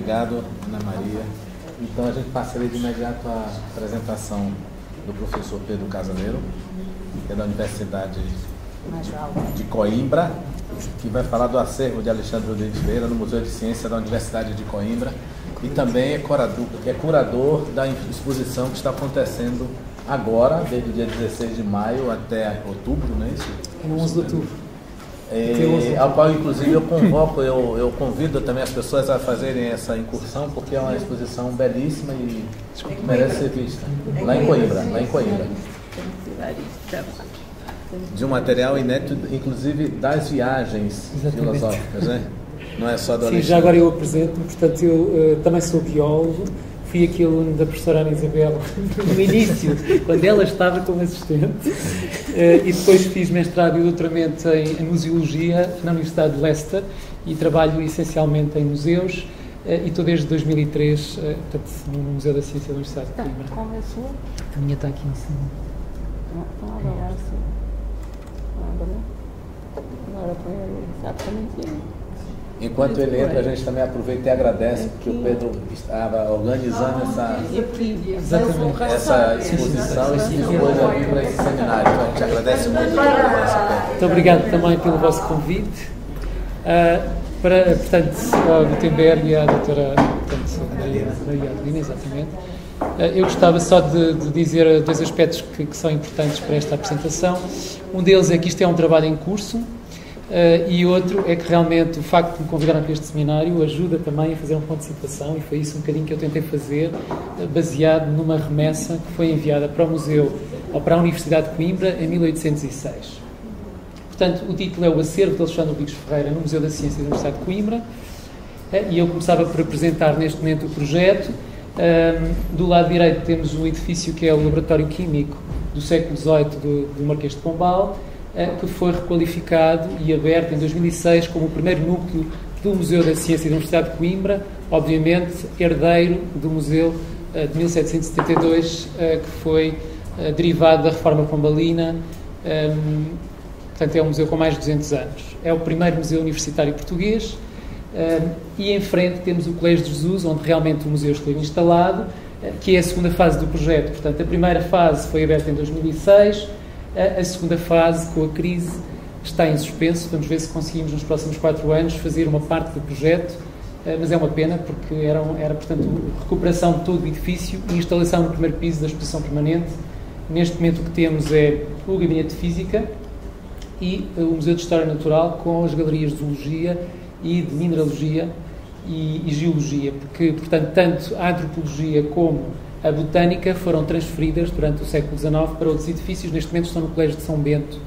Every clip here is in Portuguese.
obrigado, Ana Maria. Então a gente passaria de imediato à apresentação do professor Pedro Casaneiro, que é da Universidade de Coimbra, que vai falar do acervo de Alexandre Rodrigues Ferreira no Museu de Ciência da Universidade de Coimbra, e também é curador da exposição que está acontecendo agora, desde o dia 16 de maio até outubro, não é isso? É no 11 de outubro. Ao qual, inclusive, eu convoco, eu convido também as pessoas a fazerem essa incursão, porque é uma exposição belíssima e merece ser vista. Lá em Coimbra. De um material inédito, inclusive das viagens filosóficas, né? Não é só do Alexandre. Sim, já agora eu apresento-me, portanto, eu também sou biólogo, fui aqui aluno da professora Ana Isabel no início, quando ela estava como assistente, e depois fiz mestrado e doutoramento em museologia na Universidade de Leicester e trabalho essencialmente em museus, e estou desde 2003 portanto, no Museu da Ciência da Universidade de Coimbra. Qual é a sua? A minha está aqui em cima. Agora põe ali, exatamente. Enquanto ele entra, a gente também aproveita e agradece, porque o Pedro estava organizando essa exposição e se dispôs a vir para esse seminário. Então a gente agradece muito a presença, Pedro. Muito obrigado também pelo vosso convite. Portanto, ao Gutenberg e à doutora Maria Adelina, exatamente. Eu gostava só de dizer dois aspectos que são importantes para esta apresentação. Um deles é que isto é um trabalho em curso, e outro é que realmente o facto de me convidarem para este seminário ajuda também a fazer uma ponto de situação, e foi isso um bocadinho que eu tentei fazer, baseado numa remessa que foi enviada para o museu, ou para a Universidade de Coimbra, em 1806. Portanto, o título é O Acervo de Alexandre Rodrigues Ferreira no Museu da Ciência da Universidade de Coimbra, e eu começava por apresentar neste momento o projeto. Do lado direito temos um edifício que é o Laboratório Químico do século XVIII do Marquês de Pombal, que foi requalificado e aberto em 2006 como o primeiro núcleo do Museu da Ciência da Universidade de Coimbra, obviamente herdeiro do Museu de 1772, que foi derivado da Reforma Pombalina. Portanto, é um museu com mais de 200 anos. É o primeiro museu universitário português. E em frente temos o Colégio de Jesus, onde realmente o museu esteve instalado, que é a segunda fase do projeto. Portanto, a primeira fase foi aberta em 2006, a segunda fase, com a crise, está em suspenso. Vamos ver se conseguimos nos próximos 4 anos fazer uma parte do projeto, mas é uma pena, porque era portanto, recuperação de todo o edifício e instalação no primeiro piso da exposição permanente. Neste momento o que temos é o Gabinete de Física e o Museu de História Natural, com as galerias de Zoologia e de Mineralogia e Geologia, porque, portanto, tanto a Antropologia como a Botânica foram transferidas durante o século XIX para outros edifícios. Neste momento estão no Colégio de São Bento.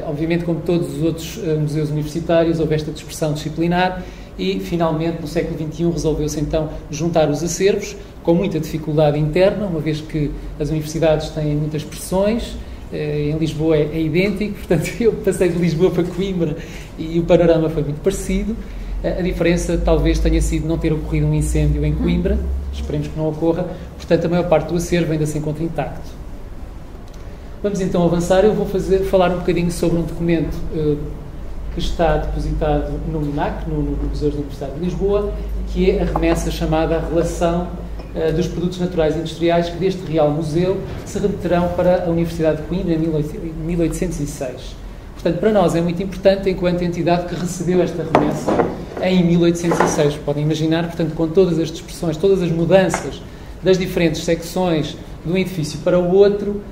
Obviamente, como todos os outros museus universitários, houve esta dispersão disciplinar e, finalmente, no século XXI, resolveu-se então juntar os acervos, com muita dificuldade interna, uma vez que as universidades têm muitas pressões. Em Lisboa é idêntico, portanto eu passei de Lisboa para Coimbra e o panorama foi muito parecido. A diferença talvez tenha sido não ter ocorrido um incêndio em Coimbra, esperemos que não ocorra, portanto a maior parte do acervo ainda se encontra intacto. Vamos então avançar. Eu vou falar um bocadinho sobre um documento que está depositado no MINAC, no Museu da Universidade de Lisboa, que é a remessa chamada a Relação dos Produtos Naturais e Industriais, que deste Real Museu se remeterão para a Universidade de Coimbra em 1806. Portanto, para nós é muito importante, enquanto entidade que recebeu esta remessa em 1806. Podem imaginar, portanto, com todas as dispersões, todas as mudanças das diferentes secções de um edifício para o outro,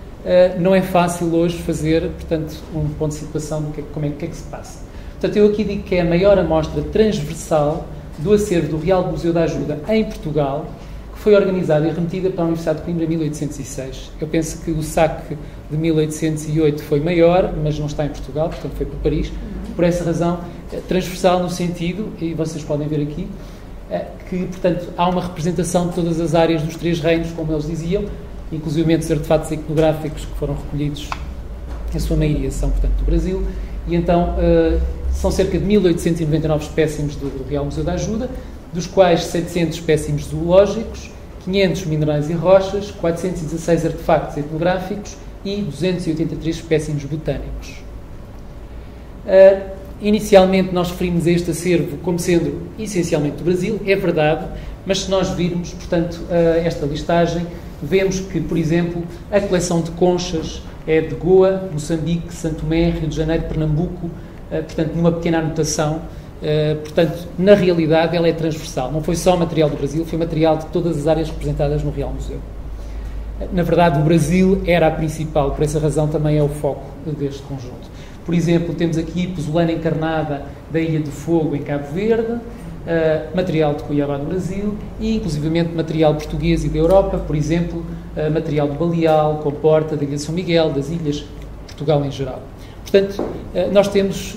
não é fácil hoje fazer, portanto, um ponto de situação do que é que se passa. Portanto, eu aqui digo que é a maior amostra transversal do acervo do Real Museu da Ajuda em Portugal, que foi organizada e remetida para a Universidade de Coimbra em 1806. Eu penso que o saque de 1808 foi maior, mas não está em Portugal, portanto foi para Paris. Por essa razão, transversal no sentido, e vocês podem ver aqui, que, portanto, há uma representação de todas as áreas dos 3 reinos, como eles diziam, inclusive os artefatos iconográficos que foram recolhidos, a sua maioria são, portanto, do Brasil, e então são cerca de 1899 espécimes do Real Museu da Ajuda, dos quais 700 espécimes zoológicos, 500 minerais e rochas, 416 artefactos etnográficos e 283 espécimes botânicos. Inicialmente nós referimos a este acervo como sendo essencialmente do Brasil, é verdade, mas se nós virmos, portanto, esta listagem, vemos que, por exemplo, a coleção de conchas é de Goa, Moçambique, Santo Tomé, Rio de Janeiro, Pernambuco, portanto, numa pequena anotação. Portanto, na realidade, ela é transversal. Não foi só material do Brasil, foi material de todas as áreas representadas no Real Museu. Na verdade, o Brasil era a principal, por essa razão também é o foco deste conjunto. Por exemplo, temos aqui pozolana encarnada da Ilha do Fogo, em Cabo Verde, material de Cuiabá, no Brasil, e inclusivamente material português e da Europa, por exemplo, material do Baleal, Comporta, da Ilha de São Miguel, das ilhas, Portugal em geral. Portanto, nós temos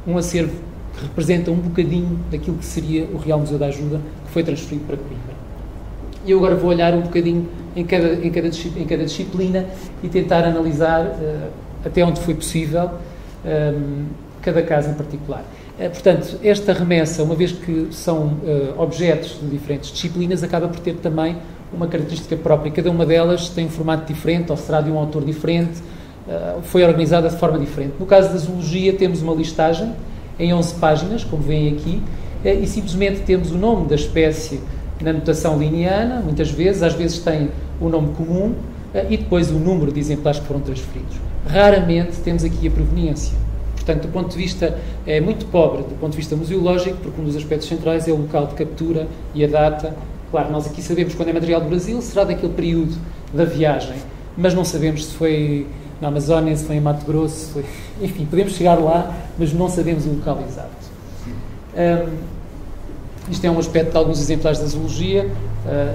um acervo que representa um bocadinho daquilo que seria o Real Museu da Ajuda, que foi transferido para Coimbra. E eu agora vou olhar um bocadinho em cada disciplina e tentar analisar, até onde foi possível, cada caso em particular. Portanto, esta remessa, uma vez que são objetos de diferentes disciplinas, acaba por ter também uma característica própria. Cada uma delas tem um formato diferente, ou será de um autor diferente, foi organizada de forma diferente. No caso da zoologia, temos uma listagem em 11 páginas, como veem aqui, e simplesmente temos o nome da espécie na notação linneana, muitas vezes, às vezes tem o nome comum, e depois o número de exemplares que foram transferidos. Raramente temos aqui a proveniência. Portanto, do ponto de vista, é muito pobre do ponto de vista museológico, porque um dos aspectos centrais é o local de captura e a data. Claro, nós aqui sabemos quando é material do Brasil, será daquele período da viagem, mas não sabemos se foi na Amazónia, se foi em Mato Grosso, se foi... Enfim, podemos chegar lá, mas não sabemos o local exato. Isto é um aspecto de alguns exemplares da zoologia,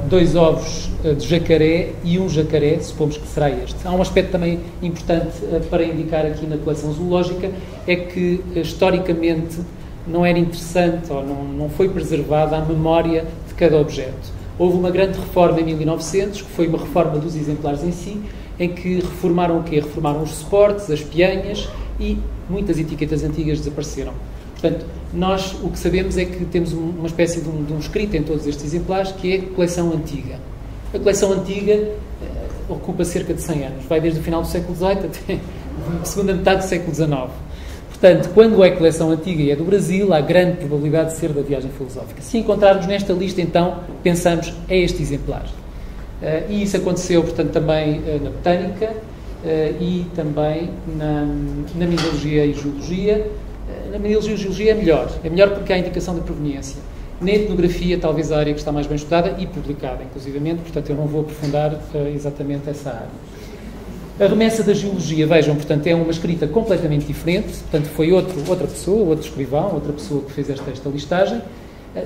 2 ovos de jacaré e um jacaré, supomos que será este. Há um aspecto também importante para indicar aqui na coleção zoológica, é que historicamente não era interessante ou não foi preservada a memória de cada objeto. Houve uma grande reforma em 1900, que foi uma reforma dos exemplares em si, em que reformaram o quê? Reformaram os suportes, as peanhas e muitas etiquetas antigas desapareceram. Portanto, nós o que sabemos é que temos uma espécie de um escrito em todos estes exemplares, que é a coleção antiga. A coleção antiga ocupa cerca de 100 anos, vai desde o final do século XVIII até a segunda metade do século XIX. Portanto, quando é coleção antiga e é do Brasil, há grande probabilidade de ser da viagem filosófica. Se encontrarmos nesta lista, então, pensamos, é este exemplar. E isso aconteceu, portanto, também na botânica e também na mineralogia e geologia. Na mineralogia e geologia é melhor porque há indicação da proveniência. Na etnografia, talvez a área que está mais bem estudada e publicada, inclusivamente, portanto eu não vou aprofundar exatamente essa área. A remessa da geologia, vejam, portanto, é uma escrita completamente diferente, portanto foi outra pessoa, outro escrivão, outra pessoa que fez esta listagem.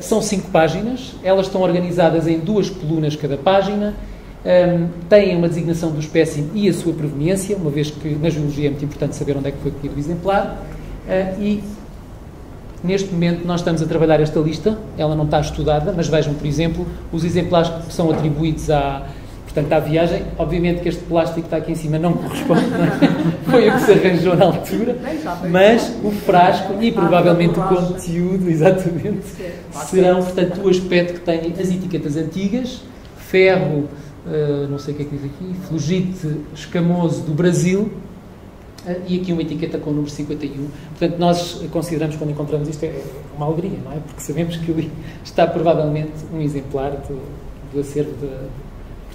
São 5 páginas, elas estão organizadas em 2 colunas cada página, têm uma designação do espécime e a sua proveniência, uma vez que na geologia é muito importante saber onde é que foi colhido o exemplar. E neste momento nós estamos a trabalhar esta lista, ela não está estudada, mas vejam, por exemplo, os exemplares que são atribuídos à viagem. Obviamente que este plástico que está aqui em cima não corresponde, não é? Foi o que se arranjou na altura, mas o frasco e provavelmente o conteúdo, exatamente, serão, portanto, o aspecto que tem as etiquetas antigas, ferro, não sei o que é que diz aqui, flogite escamoso do Brasil, e aqui uma etiqueta com o número 51. Portanto, nós consideramos, quando encontramos isto, é uma alegria, não é? Porque sabemos que ali está provavelmente um exemplar do acervo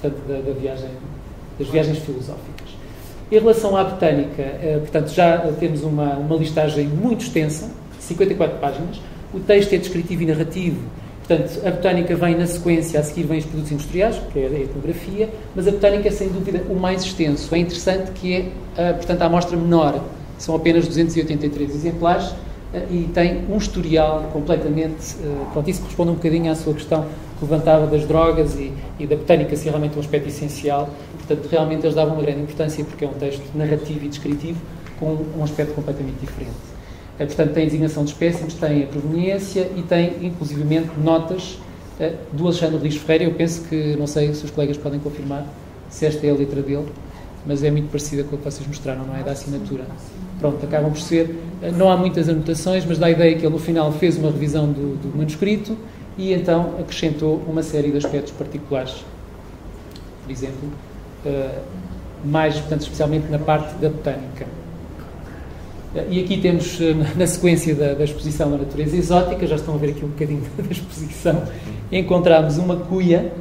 das viagens filosóficas. Em relação à botânica, portanto, já temos uma listagem muito extensa, 54 páginas. O texto é descritivo e narrativo. Portanto, a botânica vem na sequência, a seguir vem os produtos industriais, que é a etnografia, mas a botânica é, sem dúvida, o mais extenso. É interessante que é, portanto, a amostra menor. São apenas 283 exemplares e tem um historial completamente... Pronto, isso corresponde um bocadinho à sua questão que levantava das drogas e da botânica ser realmente um aspecto essencial. Portanto, realmente eles davam uma grande importância porque é um texto narrativo e descritivo com um aspecto completamente diferente. Portanto, tem a designação de espécimes, tem a proveniência e tem, inclusivamente, notas do Alexandre Rodrigues Ferreira. Eu penso que, não sei se os colegas podem confirmar se esta é a letra dele, mas é muito parecida com a que vocês mostraram, não é? Da assinatura. Pronto, acabam por ser... Não há muitas anotações, mas dá a ideia que ele, no final, fez uma revisão do manuscrito e, então, acrescentou uma série de aspectos particulares. Por exemplo, mais, portanto, especialmente na parte da botânica. E aqui temos, na sequência da exposição da natureza exótica, já estão a ver aqui um bocadinho da exposição, encontramos uma cuia,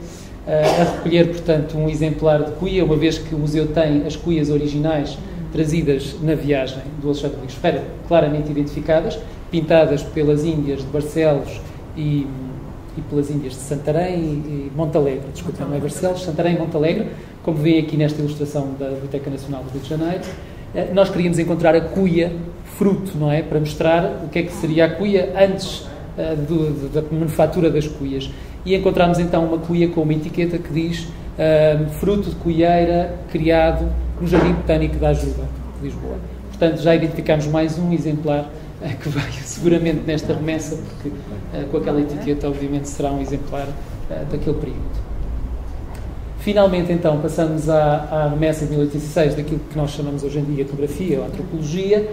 a recolher, portanto, um exemplar de cuia, uma vez que o museu tem as cuias originais trazidas na viagem do Alexandre Rodrigues Ferreira, claramente identificadas, pintadas pelas Índias de Barcelos e pelas Índias de Santarém e Montalegre, desculpa, não é Barcelos, Santarém e Montalegre, como veem aqui nesta ilustração da Biblioteca Nacional do Rio de Janeiro. Nós queríamos encontrar a cuia fruto, não é? Para mostrar o que é que seria a cuia antes da manufatura das cuias. E encontramos então uma cuia com uma etiqueta que diz fruto de cuieira criado no Jardim Botânico da Ajuda, de Lisboa. Portanto, já identificámos mais um exemplar que veio seguramente nesta remessa, porque com aquela etiqueta, obviamente, será um exemplar daquele período. Finalmente, então, passamos à remessa de 1806, daquilo que nós chamamos hoje em dia etnografia ou antropologia.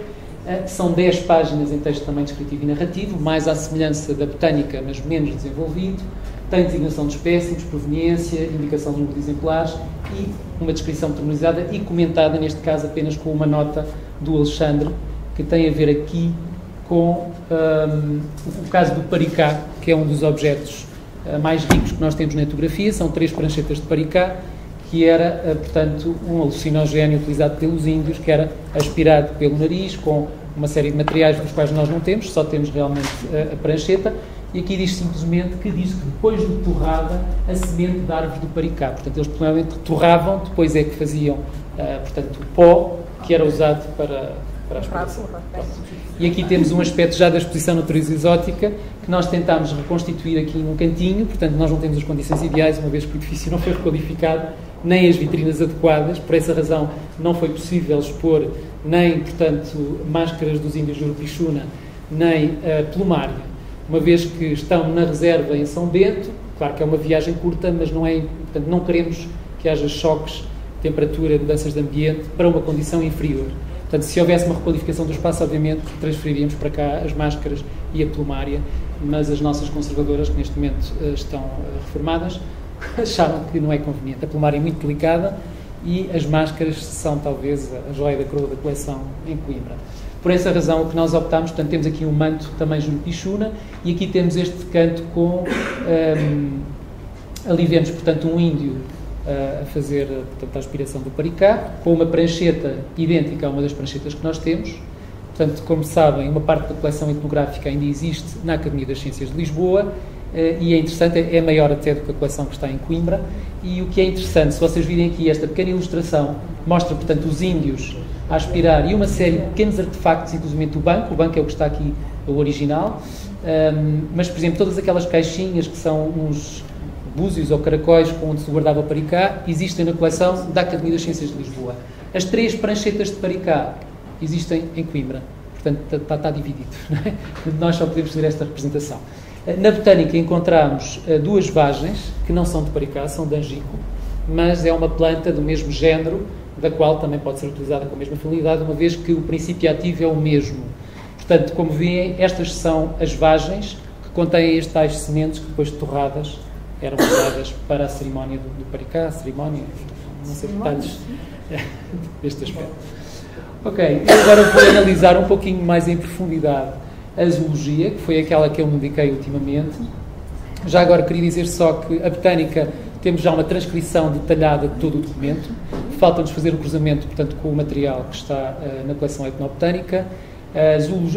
São 10 páginas em texto também descritivo e narrativo, mais à semelhança da botânica, mas menos desenvolvido. Tem designação de espécies, proveniência, indicação do número de exemplares e uma descrição pormenorizada e comentada, neste caso apenas com uma nota do Alexandre, que tem a ver aqui com o caso do paricá, que é um dos objetos mais ricos que nós temos na etnografia. São 3 pranchetas de paricá, que era, portanto, um alucinogéneo utilizado pelos índios, que era aspirado pelo nariz, com uma série de materiais dos quais nós não temos, só temos realmente a prancheta. E aqui diz simplesmente que depois de torrada a semente da árvore do paricá. Portanto, eles provavelmente torravam, depois é que faziam, portanto, o pó, que era usado para a aspiração. E aqui temos um aspecto já da exposição natureza exótica, que nós tentámos reconstituir aqui num cantinho. Portanto, nós não temos as condições ideais, uma vez que o edifício não foi requalificado, nem as vitrinas adequadas. Por essa razão, não foi possível expor nem, portanto, máscaras dos índios de Urupixuna, nem plumário. Uma vez que estão na reserva em São Bento, claro que é uma viagem curta, mas não é, portanto, não queremos que haja choques, temperatura, mudanças de ambiente para uma condição inferior. Portanto, se houvesse uma requalificação do espaço, obviamente transferiríamos para cá as máscaras e a plumária, mas as nossas conservadoras, que neste momento estão reformadas, acharam que não é conveniente. A plumária é muito delicada e as máscaras são talvez a joia da coroa da coleção em Coimbra. Por essa razão, o que nós optámos, portanto, temos aqui um manto também Jurupixuna e aqui temos este canto com, ali vemos, portanto, um índio a fazer, portanto, a aspiração do paricá, com uma prancheta idêntica a uma das pranchetas que nós temos. Portanto, como sabem, uma parte da coleção etnográfica ainda existe na Academia das Ciências de Lisboa e é interessante, é maior até do que a coleção que está em Coimbra. E o que é interessante, se vocês virem aqui esta pequena ilustração, mostra, portanto, os índios a aspirar e uma série de pequenos artefactos, inclusive o banco é o que está aqui, o original, mas, por exemplo, todas aquelas caixinhas que são uns búzios ou caracóis onde se guardava o paricá, existem na coleção da Academia das Ciências de Lisboa. As 3 pranchetas de paricá existem em Coimbra, portanto está dividido, não é? Nós só podemos fazer esta representação. Na botânica encontramos 2 vagens, que não são de paricá, são de angico, mas é uma planta do mesmo género, da qual também pode ser utilizada com a mesma finalidade, uma vez que o princípio ativo é o mesmo. Portanto, como veem, estas são as vagens que contêm as tais sementes que depois de torradas eram usadas para a cerimónia do paricá, não sei detalhes deste aspecto. Ok, eu agora vou analisar um pouquinho mais em profundidade a zoologia, que foi aquela que eu me dediquei ultimamente. Já agora queria dizer só que a botânica temos já uma transcrição detalhada de todo o documento. Falta-nos fazer o cruzamento, portanto, com o material que está na coleção etnobotânica.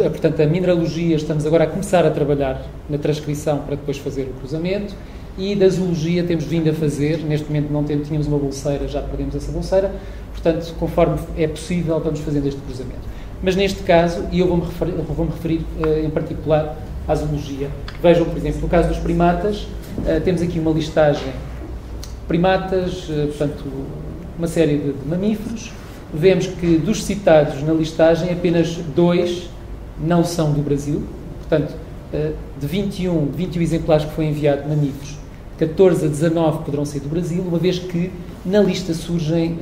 Portanto, a mineralogia, estamos agora a começar a trabalhar na transcrição para depois fazer o cruzamento. E da zoologia temos vindo a fazer, neste momento não tínhamos uma bolseira, já perdemos essa bolseira, portanto, conforme é possível, vamos fazendo este cruzamento. Mas neste caso, e eu vou-me referir em particular à zoologia. Vejam, por exemplo, no caso dos primatas, temos aqui uma listagem. Primatas, portanto, uma série de mamíferos. Vemos que dos citados na listagem, apenas 2 não são do Brasil. Portanto, de 21 exemplares que foi enviado de mamíferos, 14 a 19 poderão ser do Brasil, uma vez que na lista surgem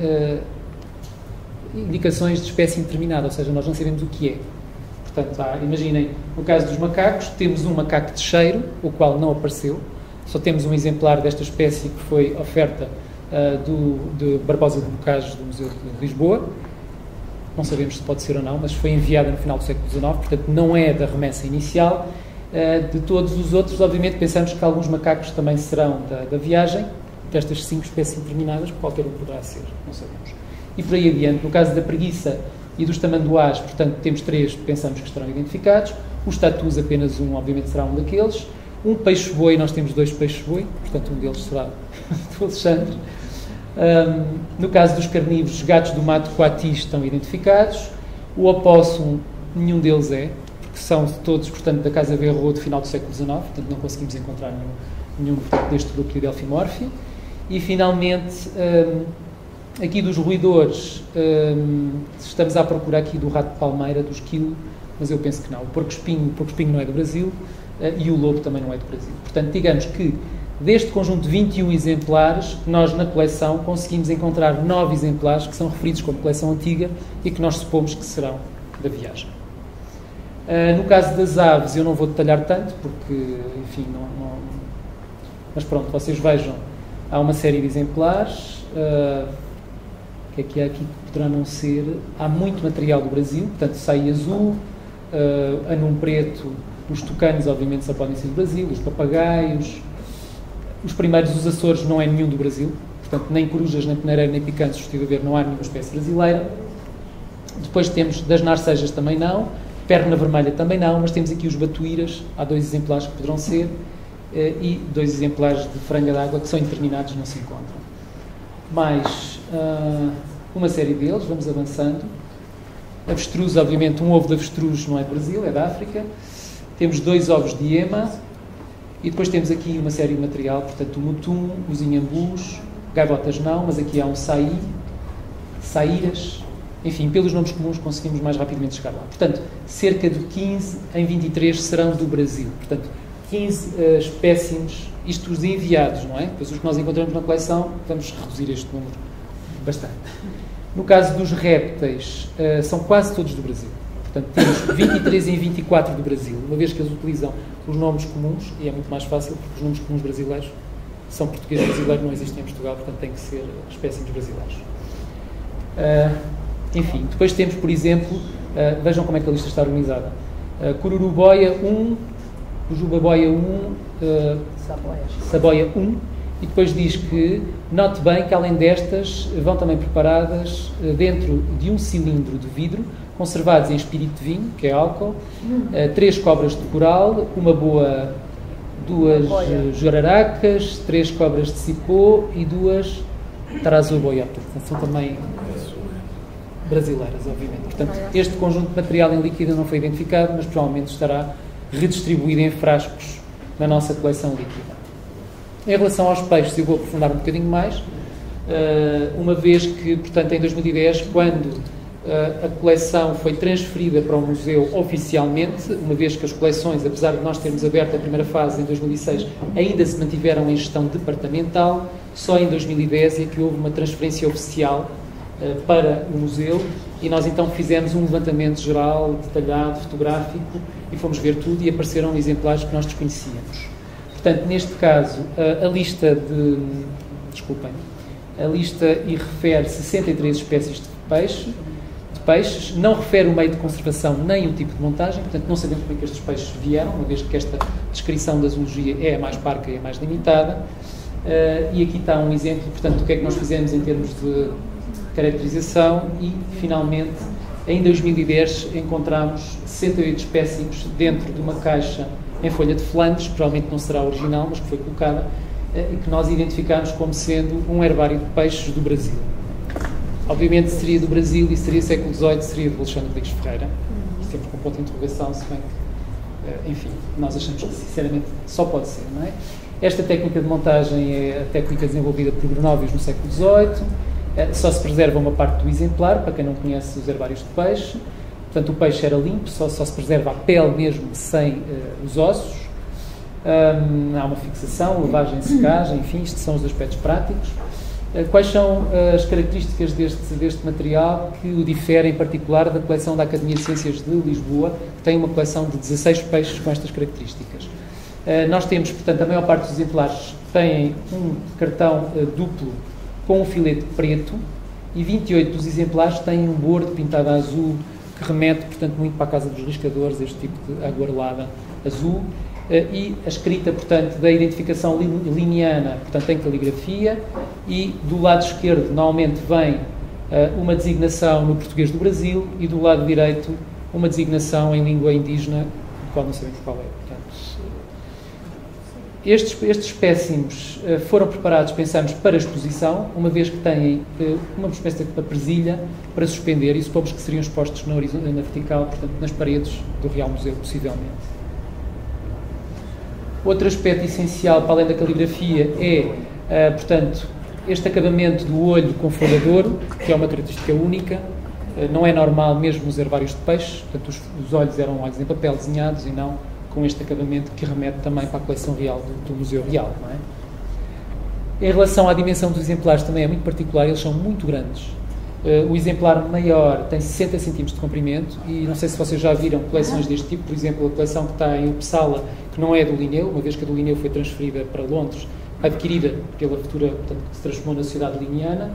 indicações de espécie indeterminada, ou seja, nós não sabemos o que é. Portanto, imaginem, no caso dos macacos, temos um macaco de cheiro, o qual não apareceu, só temos um exemplar desta espécie que foi oferta de Barbosa de Bocage do Museu de Lisboa. não sabemos se pode ser ou não, mas foi enviada no final do século XIX, portanto não é da remessa inicial. De todos os outros, obviamente, pensamos que alguns macacos também serão da viagem, destas 5 espécies determinadas, qualquer um poderá ser, não sabemos. E por aí adiante, no caso da preguiça e dos tamanduás, portanto, temos 3, pensamos que estarão identificados. Os tatus, apenas um, obviamente, será um daqueles. Um peixe-boi, nós temos 2 peixes-boi, portanto, um deles será do Alexandre. No caso dos carnívoros, gatos do mato coati estão identificados. O opossum, nenhum deles é, porque são todos, portanto, da casa Berro do final do século XIX, portanto, não conseguimos encontrar nenhum deste grupo de Delphimorphia. E, finalmente, aqui dos roedores, estamos à procura aqui do rato de palmeira, do esquilo, mas eu penso que não. O porco-espinho não é do Brasil e o lobo também não é do Brasil. Portanto, digamos que deste conjunto de 21 exemplares, nós na coleção conseguimos encontrar 9 exemplares que são referidos como coleção antiga e que nós supomos que serão da viagem. No caso das aves, eu não vou detalhar tanto, porque, enfim, não... Mas pronto, vocês vejam, há uma série de exemplares. O que é que há aqui que poderá não ser? Há muito material do Brasil, portanto, saí azul, anum preto, os tucanos, obviamente, só podem ser do Brasil, os papagaios. Os primeiros, os Açores, não é nenhum do Brasil, portanto, nem corujas, nem peneireiro, nem picantes, se estive a ver, não há nenhuma espécie brasileira. Depois temos das narcejas também não, perna vermelha também não, mas temos aqui os batuíras, há 2 exemplares que poderão ser, e 2 exemplares de franga d'água que são indeterminados, não se encontram. Mais uma série deles, vamos avançando. Avestruz, obviamente, um ovo de avestruz não é do Brasil, é da África. Temos 2 ovos de ema. E depois temos aqui uma série de material, portanto, o mutum, os inhambus, gaivotas não, mas aqui há um saí, saíras, enfim, pelos nomes comuns conseguimos mais rapidamente chegar lá. Portanto, cerca de 15 em 23 serão do Brasil. Portanto, 15 espécimes, isto os enviados, não é? Depois os que nós encontramos na coleção, vamos reduzir este número bastante. No caso dos répteis, são quase todos do Brasil. Portanto, temos 23 em 24 do Brasil, uma vez que eles utilizam os nomes comuns, e é muito mais fácil, porque os nomes comuns brasileiros são português brasileiro, não existem em Portugal, portanto tem que ser espécimes brasileiros. Enfim, depois temos, por exemplo, vejam como é que a lista está organizada. Cururuboia 1, Jujubaboia 1, Saboia 1, e depois diz que, note bem que além destas, vão também preparadas dentro de um cilindro de vidro, conservados em espírito de vinho, que é álcool, 3 cobras de coral, uma boa, 2 jararacas, 3 cobras de cipó e 2 tarazoboiatas. São também brasileiras, obviamente. Portanto, este conjunto de material em líquido não foi identificado, mas provavelmente estará redistribuído em frascos na nossa coleção líquida. Em relação aos peixes, eu vou aprofundar um bocadinho mais, uma vez que, portanto, em 2010, quando a coleção foi transferida para o museu oficialmente, uma vez que as coleções, apesar de nós termos aberto a primeira fase em 2006, ainda se mantiveram em gestão departamental, só em 2010 é que houve uma transferência oficial para o museu e nós então fizemos um levantamento geral, detalhado, fotográfico e fomos ver tudo e apareceram exemplares que nós desconhecíamos. Portanto, neste caso, a lista e refere 63 espécies de peixes, não refere o meio de conservação nem o tipo de montagem, portanto não sabemos como é que estes peixes vieram, uma vez que esta descrição da zoologia é a mais parca e a mais limitada. E aqui está um exemplo, portanto, do que é que nós fizemos em termos de caracterização e, finalmente, em 2010 encontramos 68 espécimes dentro de uma caixa em folha de Flandres, que provavelmente não será original, mas que foi colocada, e que nós identificamos como sendo um herbário de peixes do Brasil. Obviamente seria do Brasil e seria século XVIII, seria de Alexandre Rodrigues Ferreira, sempre com ponto de interrogação, se bem que, enfim, nós achamos que sinceramente só pode ser, não é? Esta técnica de montagem é a técnica desenvolvida por Grenóvios no século XVIII, só se preserva uma parte do exemplar, para quem não conhece os herbários de peixe, portanto o peixe era limpo, só se preserva a pele mesmo, sem os ossos, há uma fixação, lavagem, secagem, enfim, estes são os aspectos práticos. Quais são as características deste material que o diferem, em particular, da coleção da Academia de Ciências de Lisboa, que tem uma coleção de 16 peixes com estas características? Nós temos, portanto, a maior parte dos exemplares têm um cartão duplo com um filete preto e 28 dos exemplares têm um bordo pintado a azul, que remete, portanto, muito para a casa dos riscadores, este tipo de aguarelada azul, e a escrita, portanto, da identificação liniana, portanto, em caligrafia, e do lado esquerdo, normalmente, vem uma designação no português do Brasil, e do lado direito, uma designação em língua indígena, do qual não sabemos qual é. Portanto, estes espécimes foram preparados, pensamos, para exposição, uma vez que têm uma espécie de presilha para suspender, e supomos que seriam expostos na vertical, portanto, nas paredes do Real Museu, possivelmente. Outro aspecto essencial, para além da caligrafia, é, portanto, este acabamento do olho com folha de ouro, que é uma característica única. Não é normal mesmo nos hervários de peixes, portanto, os olhos eram olhos em papel desenhados e não com este acabamento que remete também para a coleção real do Museu Real. Não é? Em relação à dimensão dos exemplares, também é muito particular, eles são muito grandes. O exemplar maior tem 60 cm de comprimento e não sei se vocês já viram coleções deste tipo, por exemplo, a coleção que está em Uppsala, que não é do Linneu, uma vez que a do Linneu foi transferida para Londres, adquirida pela futura, portanto, que se transformou na sociedade linneana,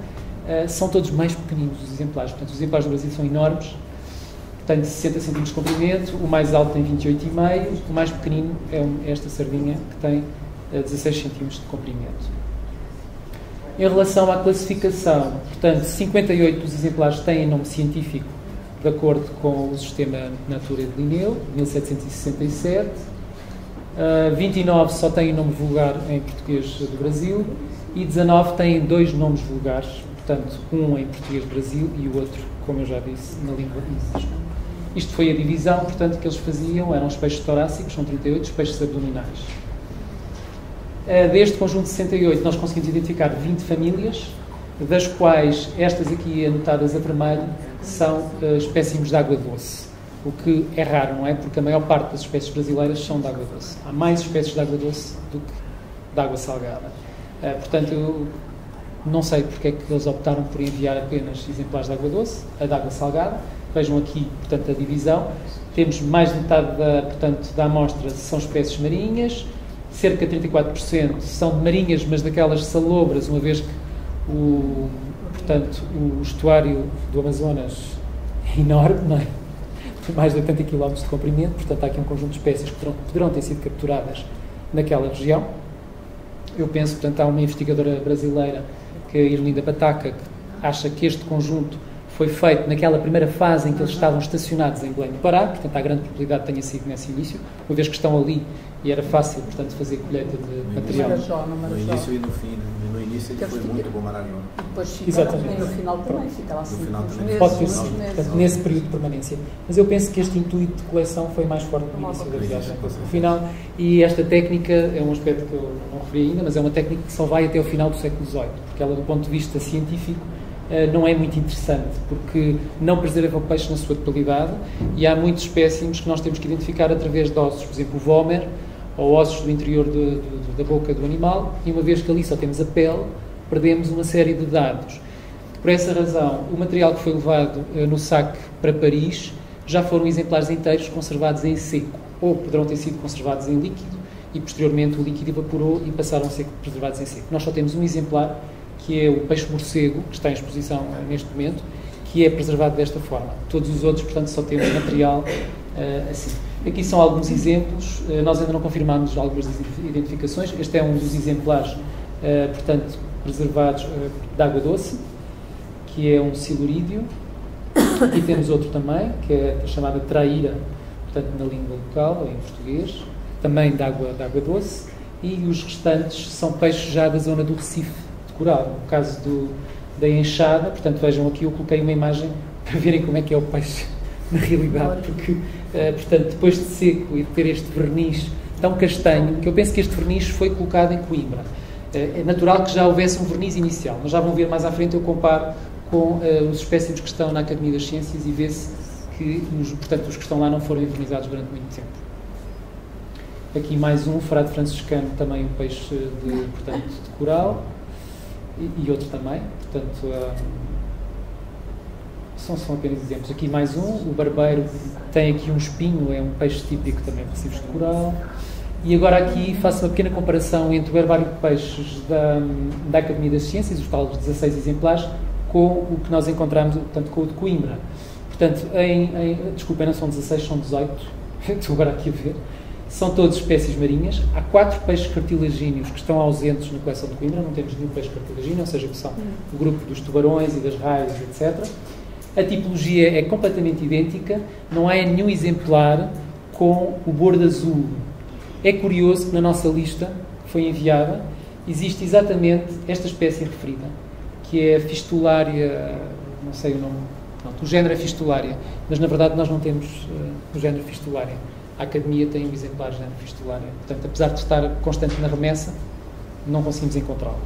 são todos mais pequeninos os exemplares. Portanto, os exemplares do Brasil são enormes, tem 60 cm de comprimento, o mais alto tem 28,5, o mais pequenino é esta sardinha, que tem 16 cm de comprimento. Em relação à classificação, portanto, 58 dos exemplares têm nome científico de acordo com o sistema Natura de Linneu, 1767. 29 só têm nome vulgar em português do Brasil e 19 têm 2 nomes vulgares, portanto, um em português do Brasil e o outro, como eu já disse, na língua indígena. Isto foi a divisão, portanto, que eles faziam, eram os peixes torácicos, são 38, os peixes abdominais. Deste conjunto de 68, nós conseguimos identificar 20 famílias, das quais estas aqui anotadas a vermelho são espécimes de água doce, o que é raro, não é? Porque a maior parte das espécies brasileiras são de água doce. Há mais espécies de água doce do que de água salgada. Portanto, eu não sei porque é que eles optaram por enviar apenas exemplares de água doce, a de água salgada. Vejam aqui, portanto, a divisão. Temos mais de metade da amostra são espécies marinhas, cerca de 34% são de marinhas, mas daquelas salobras, uma vez que o estuário do Amazonas é enorme, não é? Mais de 80 km de comprimento, portanto há aqui um conjunto de espécies que poderão ter sido capturadas naquela região. Eu penso, portanto, há uma investigadora brasileira, que é a Irlinda Bataca, que acha que este conjunto foi feito naquela primeira fase em que eles estavam estacionados em Belém do Pará, portanto há grande probabilidade que tenha sido nesse início, uma vez que estão ali e era fácil, portanto, fazer colheita de material. No início e no fim, no início ele foi muito bom Marajó. Depois fica também, no final também, fica lá assim uns meses. Pode ter sido, portanto, nesse período de permanência. Mas eu penso que este intuito de coleção foi mais forte no início da viagem. No final, e esta técnica é um aspecto que eu não referi ainda, mas é uma técnica que só vai até o final do século XVIII, porque ela, do ponto de vista científico, não é muito interessante, porque não preserva o peixe na sua totalidade e há muitos espécimes que nós temos que identificar através de ossos, por exemplo, o vómer, ou ossos do interior da boca do animal, e uma vez que ali só temos a pele, perdemos uma série de dados. Por essa razão, o material que foi levado no saque para Paris já foram exemplares inteiros conservados em seco, ou poderão ter sido conservados em líquido, e posteriormente o líquido evaporou e passaram a ser preservados em seco. Nós só temos um exemplar, que é o peixe morcego, que está em exposição neste momento, que é preservado desta forma. Todos os outros, portanto, só temos material assim. Aqui são alguns exemplos, nós ainda não confirmamos algumas identificações. Este é um dos exemplares, portanto, preservados de água doce, que é um silurídeo. Aqui temos outro também, que é a chamada traíra, portanto, na língua local, ou em português, também de água doce. E os restantes são peixes já da zona do Recife de coral. No caso da enxada, portanto, vejam aqui, eu coloquei uma imagem para verem como é que é o peixe na realidade, porque, portanto, depois de seco e de ter este verniz tão castanho, que eu penso que este verniz foi colocado em Coimbra. É natural que já houvesse um verniz inicial, mas já vão ver mais à frente, eu comparo com os espécimes que estão na Academia das Ciências e vê-se que, portanto, os que estão lá não foram envernizados durante muito tempo. Aqui mais um, frade franciscano, também um peixe portanto, de coral, e outro também, portanto, são apenas exemplos. Aqui mais um, o barbeiro tem aqui um espinho, é um peixe típico também de recifes de coral. E agora aqui faço uma pequena comparação entre o herbário de peixes da Academia das Ciências, os tais 16 exemplares, com o que nós encontramos, portanto, com o de Coimbra. Portanto, desculpem, não são 16, são 18, estou agora aqui a ver. São todas espécies marinhas. Há 4 peixes cartilagíneos que estão ausentes na coleção de Coimbra, não temos nenhum peixe cartilagíneo, ou seja, que são o grupo dos tubarões e das raias, etc. A tipologia é completamente idêntica, não há nenhum exemplar com o bordo azul. É curioso que na nossa lista que foi enviada existe exatamente esta espécie referida, que é a Fistulária, não sei o nome, o género é Fistulária, mas na verdade nós não temos o género Fistulária. A Academia tem um exemplar de género Fistulária. Portanto, apesar de estar constante na remessa, não conseguimos encontrá-lo.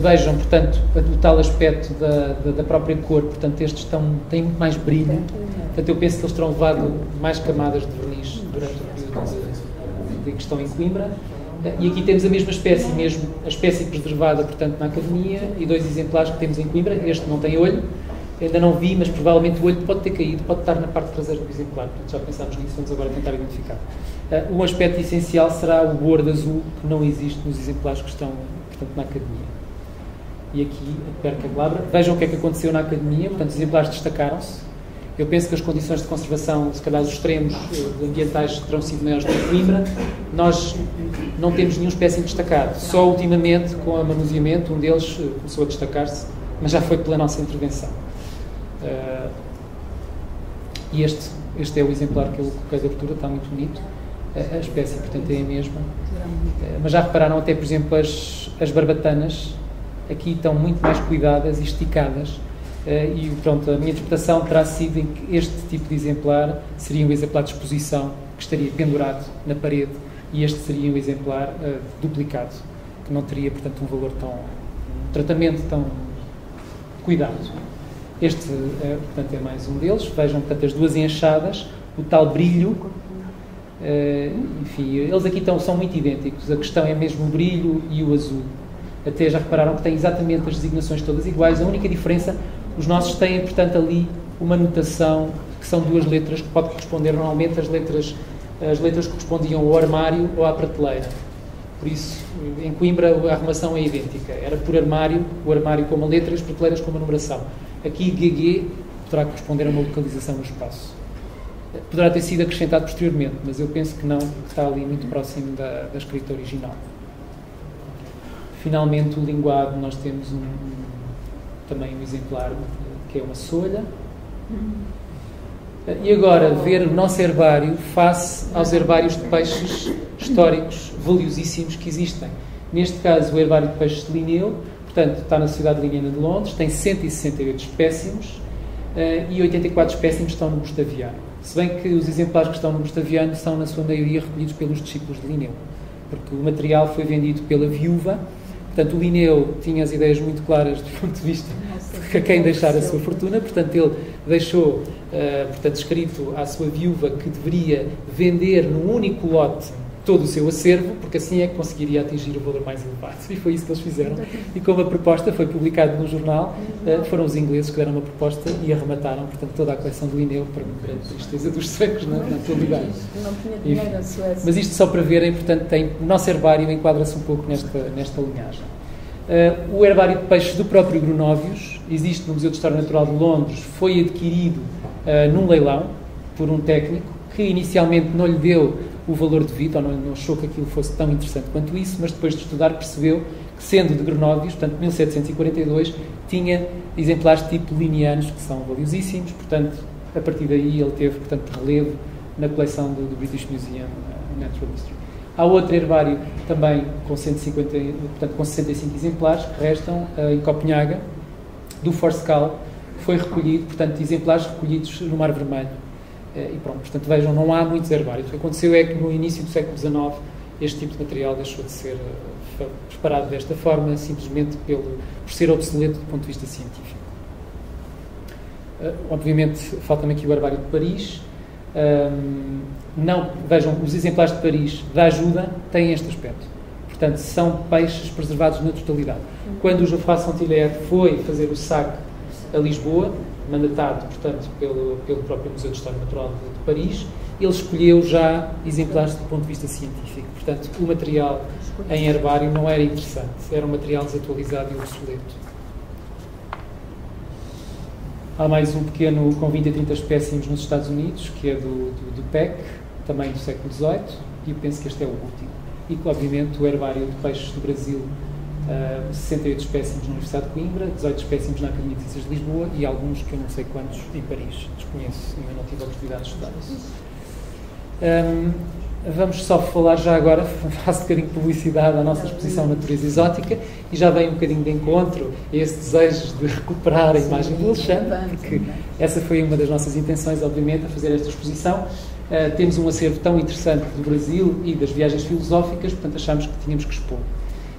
Vejam, portanto, o tal aspecto da própria cor. Portanto, estes têm muito mais brilho. Portanto, eu penso que eles terão levado mais camadas de verniz durante o período de que estão em Coimbra. E aqui temos a mesma espécie, mesmo a espécie preservada, portanto, na Academia, e 2 exemplares que temos em Coimbra. Este não tem olho. Ainda não vi, mas provavelmente o olho pode ter caído, pode estar na parte traseira do exemplar. Portanto, já pensámos nisso, vamos agora tentar identificar. Um aspecto essencial será o bordo azul, que não existe nos exemplares que estão, portanto, na Academia. E aqui, a perca glabra. Vejam o que é que aconteceu na Academia. Portanto, os exemplares destacaram-se. Eu penso que as condições de conservação, se calhar os extremos ambientais, terão sido maiores do que Coimbra. Nós não temos nenhum espécie destacado. Só ultimamente, com o manuseamento, um deles começou a destacar-se, mas já foi pela nossa intervenção. E este é o exemplar que eu coloquei de abertura, está muito bonito. A espécie, portanto, é a mesma. Mas já repararam, até, por exemplo, as barbatanas aqui estão muito mais cuidadas e esticadas. E pronto, a minha interpretação terá sido em que este tipo de exemplar seria um exemplar de exposição que estaria pendurado na parede, e este seria um exemplar duplicado, que não teria, portanto, um valor um tratamento tão cuidado. Este, portanto, é mais um deles. Vejam, portanto, as 2 enchadas, o tal brilho. Enfim, eles aqui são muito idênticos. A questão é mesmo o brilho e o azul. Até já repararam que têm exatamente as designações todas iguais. A única diferença, os nossos têm, portanto, ali uma notação que são 2 letras que pode corresponder normalmente às letras correspondiam ao armário ou à prateleira. Por isso, em Coimbra, a arrumação é idêntica. Era por armário, o armário com uma letra e as prateleiras com uma numeração. Aqui, GG poderá corresponder a uma localização no espaço. Poderá ter sido acrescentado posteriormente, mas eu penso que não, que está ali muito próximo da escrita original. Finalmente, o linguado, nós temos também um exemplar que é uma solha. E agora, ver o nosso herbário face aos herbários de peixes históricos valiosíssimos que existem. Neste caso, o herbário de peixes de Linneu, portanto, está na Sociedade Linneana de Londres, tem 168 espécimes e 84 espécimes estão no Gustaviano. Se bem que os exemplares que estão no Gustaviano são, na sua maioria, recolhidos pelos discípulos de Linneu, porque o material foi vendido pela viúva. Portanto, o Linneu tinha as ideias muito claras do ponto de vista de a quem deixar a sua fortuna. Portanto, ele deixou, portanto, escrito à sua viúva que deveria vender num único lote todo o seu acervo, porque assim é que conseguiria atingir o valor mais elevado. E foi isso que eles fizeram. E como a proposta foi publicada no jornal, foram os ingleses que deram uma proposta e arremataram, portanto, toda a coleção de Linneu para a tristeza dos suecos na atualidade. Não tinha dinheiro na Suécia. Mas isto só para verem, portanto, o nosso herbário enquadra-se um pouco nesta linhagem. O herbário de peixes do próprio Gronóvios existe no Museu de História Natural de Londres, foi adquirido num leilão por um técnico que inicialmente não lhe deu o valor devido, ou não achou que aquilo fosse tão interessante quanto isso, mas depois de estudar percebeu que, sendo de Gronóvios, portanto, 1742, tinha exemplares de tipo linneanos que são valiosíssimos, portanto, a partir daí ele teve, portanto, relevo na coleção do British Museum Natural History. Há outro herbário também com 65 exemplares que restam em Copenhaga, do Forsskal, que foi recolhido, portanto, exemplares recolhidos no Mar Vermelho. E pronto, portanto, vejam, não há muitos herbários. O que aconteceu é que no início do século XIX este tipo de material deixou de ser preparado desta forma, simplesmente por ser obsoleto do ponto de vista científico. Obviamente, falta-me aqui o herbário de Paris. Vejam, os exemplares de Paris da ajuda têm este aspecto. Portanto, são peixes preservados na totalidade. Quando o Geoffroy Saint-Hilaire foi fazer o saque a Lisboa, mandatado, portanto, pelo próprio Museu de História Natural de Paris, ele escolheu já exemplares do ponto de vista científico. Portanto, o material em herbário não era interessante, era um material desatualizado e obsoleto. Há mais um pequeno com 20 a 30 espécimes nos Estados Unidos, que é do PEC, também do século XVIII, e eu penso que este é o último. E, obviamente, o herbário de peixes do Brasil, 68 espécimes na Universidade de Coimbra, 18 espécimes na Academia de Ciências de Lisboa e alguns que eu não sei quantos em Paris. Desconheço, ainda não tive a oportunidade de estudar isso. Vamos só falar já agora, faço um bocadinho de publicidade à nossa exposição Natureza Exótica e já vem um bocadinho de encontro a esse desejo de recuperar a imagem do Alexandre, porque essa foi uma das nossas intenções, obviamente, a fazer esta exposição. Temos um acervo tão interessante do Brasil e das viagens filosóficas, portanto achámos que tínhamos que expor.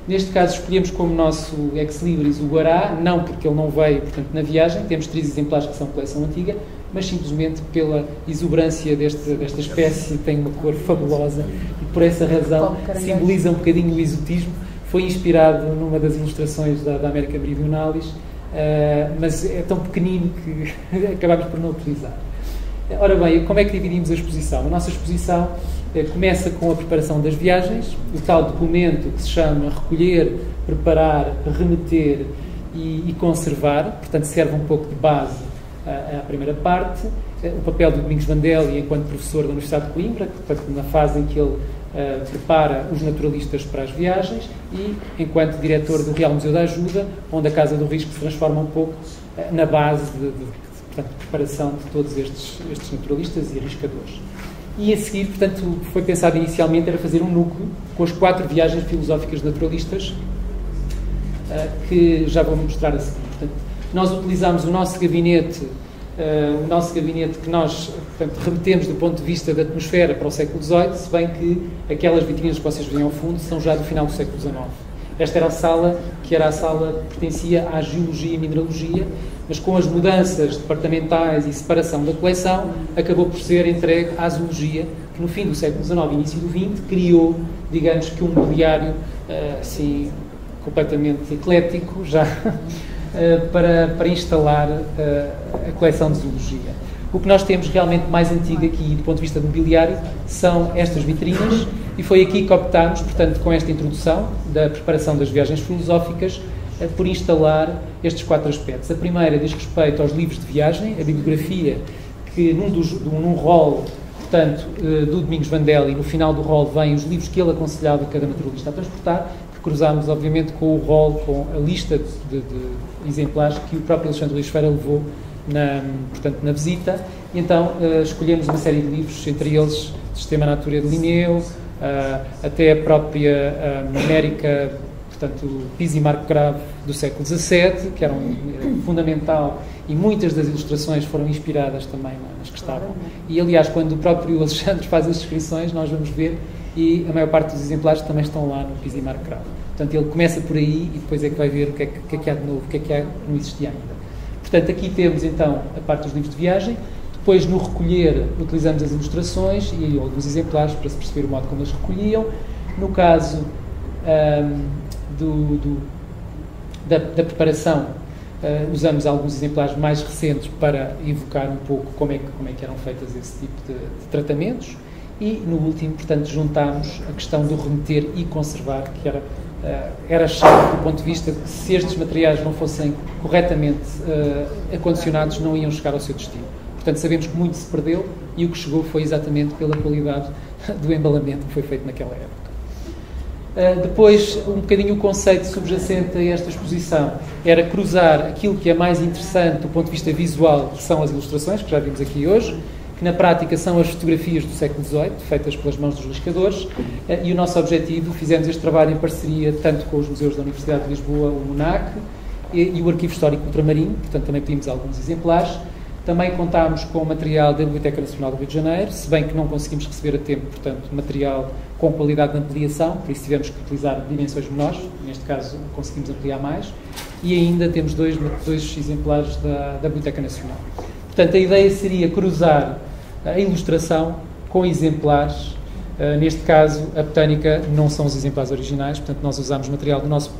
Neste caso escolhemos como nosso ex-libris o Guará, não porque ele não veio, portanto, na viagem, temos 3 exemplares que são coleção antiga, mas simplesmente pela exuberância desta espécie, tem uma cor fabulosa e por essa razão simboliza um bocadinho o exotismo. Foi inspirado numa das ilustrações da América Meridionalis, mas é tão pequenino que acabámos por não utilizar. Ora bem, como é que dividimos a exposição? A nossa exposição começa com a preparação das viagens, o tal documento que se chama recolher, preparar, remeter e conservar, portanto serve um pouco de base à primeira parte, o papel do Domingos Vandelli enquanto professor da Universidade de Coimbra, portanto na fase em que ele prepara os naturalistas para as viagens, e enquanto diretor do Real Museu da Ajuda, onde a Casa do Risco se transforma um pouco na base portanto, de preparação de todos estes naturalistas e arriscadores. E a seguir, portanto, o que foi pensado inicialmente era fazer um núcleo com as 4 viagens filosóficas naturalistas que já vou mostrar a seguir. Portanto, nós utilizámos o nosso gabinete que nós, portanto, remetemos do ponto de vista da atmosfera para o século XVIII, se bem que aquelas vitrinas que vocês veem ao fundo são já do final do século XIX. Esta era a sala que pertencia à Geologia e Mineralogia, mas com as mudanças departamentais e separação da coleção, acabou por ser entregue à Zoologia, que no fim do século XIX e início do XX criou, digamos que um mobiliário assim, completamente eclético, já para instalar a coleção de Zoologia. O que nós temos realmente mais antigo aqui, do ponto de vista do mobiliário, são estas vitrinas, e foi aqui que optámos, portanto, com esta introdução da preparação das viagens filosóficas, por instalar estes 4 aspectos. A primeira diz respeito aos livros de viagem, a bibliografia, que num rol, portanto, do Domingos Vandelli, no final do rol vêm os livros que ele aconselhava cada naturalista a transportar, que cruzámos, obviamente, com o rol, com a lista de exemplares que o próprio Alexandre Luís Ferreira levou na visita, e então escolhemos uma série de livros, entre eles Sistema Naturae de Linneu, até a própria América, portanto, Pise e Marco Grave do século XVII, que era fundamental, e muitas das ilustrações foram inspiradas também nas que estavam. E, aliás, quando o próprio Alexandre faz as descrições, nós vamos ver, e a maior parte dos exemplares também estão lá no Pise e Marco Grave. Portanto, ele começa por aí e depois é que vai ver o que é que há de novo, o que é que não existia ainda. Portanto, aqui temos, então, a parte dos livros de viagem. Depois, no recolher, utilizamos as ilustrações e alguns exemplares para se perceber o modo como eles recolhiam. No caso da preparação, usamos alguns exemplares mais recentes para evocar um pouco como é que eram feitas esse tipo de tratamentos. E, no último, portanto, juntámos a questão do remeter e conservar, que era chave do ponto de vista de que, se estes materiais não fossem corretamente acondicionados, não iam chegar ao seu destino. Portanto, sabemos que muito se perdeu e o que chegou foi exatamente pela qualidade do embalamento que foi feito naquela época. Depois, um bocadinho o conceito subjacente a esta exposição era cruzar aquilo que é mais interessante do ponto de vista visual, que são as ilustrações, que já vimos aqui hoje, que na prática são as fotografias do século XVIII, feitas pelas mãos dos riscadores, e o nosso objetivo, fizemos este trabalho em parceria tanto com os museus da Universidade de Lisboa, o MUNAC, e o Arquivo Histórico Ultramarinho, portanto também pedimos alguns exemplares. Também contámos com material da Biblioteca Nacional do Rio de Janeiro, se bem que não conseguimos receber a tempo, portanto, material com qualidade de ampliação, por isso tivemos que utilizar dimensões menores, neste caso conseguimos ampliar mais, e ainda temos dois exemplares da Biblioteca Nacional. Portanto, a ideia seria cruzar a ilustração com exemplares, neste caso, a botânica não são os exemplares originais, portanto, nós usamos material do nosso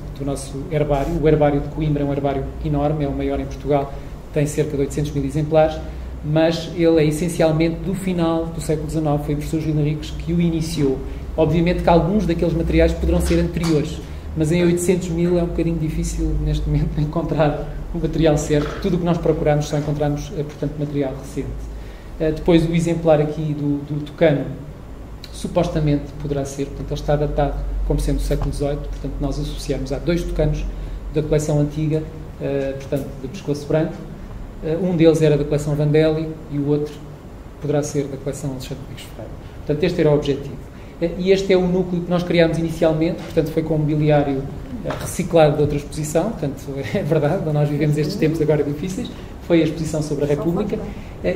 herbário. O herbário de Coimbra é um herbário enorme, é o maior em Portugal, tem cerca de 800 mil exemplares, mas ele é essencialmente do final do século XIX, foi o professor Gil Henriques que o iniciou. Obviamente que alguns daqueles materiais poderão ser anteriores, mas em 800 mil é um bocadinho difícil, neste momento, encontrar o material certo. Tudo o que nós procuramos só encontramos, portanto, material recente. Depois, o exemplar aqui do Tucano, supostamente poderá ser, portanto, ele está datado como sendo do século XVIII, portanto, nós associamos a 2 tucanos da coleção antiga, portanto, de pescoço branco. Um deles era da coleção Vandelli e o outro poderá ser da coleção Alexandre Rodrigues Ferreira. Portanto, este era o objetivo. E este é o núcleo que nós criámos inicialmente, portanto, foi com mobiliário reciclado de outra exposição, portanto, é verdade, nós vivemos estes tempos agora difíceis, foi a exposição sobre a República,